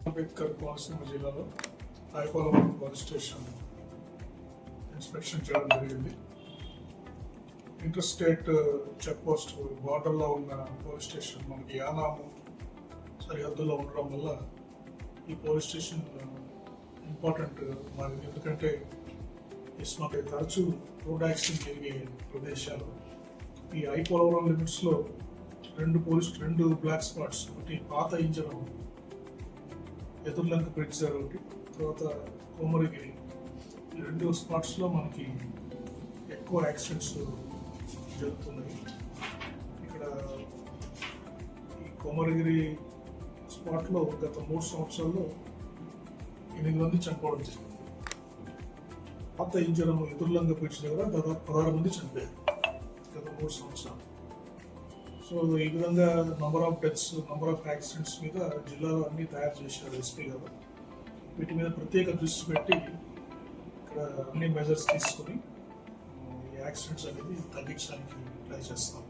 అంబేద్కర్ కోనసీమ జిల్లాలో I. Polavaram police station inspection చేయడం జరిగింది. ఇంటర్ స్టేట్ చెక్ పోస్ట్ బార్డర్లో ఉన్న పోలీస్ స్టేషన్ మనకి యానాము సరిహద్దుల్లో ఉండడం వల్ల ఈ పోలీస్ స్టేషన్ ఇంపార్టెంట్ మాది. ఎందుకంటే మనకి తరచూ రోడ్ యాక్సిడెంట్ జరిగే ప్రదేశాలు. ఈ ఐపోలవరం లిమిట్స్లో రెండు బ్లాక్ స్పాట్స్, ఒకటి పాత ఇంజనం ఎదుర్లంక బ్రిడ్జ్ ఒకటి, తర్వాత కోమరగిరి, ఈ రెండు స్పాట్స్లో మనకి ఎక్కువ యాక్సిడెంట్స్ జరుగుతున్నాయి. ఇక్కడ ఈ కోమరగిరి స్పాట్లో గత 3 సంవత్సరాల్లో 8 మంది చనిపోవడం జరిగింది. పాత ఇంజనం ఎదుర్లంక బ్రిడ్జ్ దగ్గర దాదాపు 16 మంది చనిపోయారు గత 3 సంవత్సరాలు. సో ఈ విధంగా number of deaths, number of accidents మీద జిల్లాలో అన్ని తయారు చేశారు ఎస్పీ గారు. వీటి మీద ప్రత్యేక దృష్టి పెట్టి ఇక్కడ అన్ని మెజర్స్ తీసుకొని ఈ యాక్సిడెంట్స్ అనేది తగ్గించడానికి ట్రై చేస్తాము.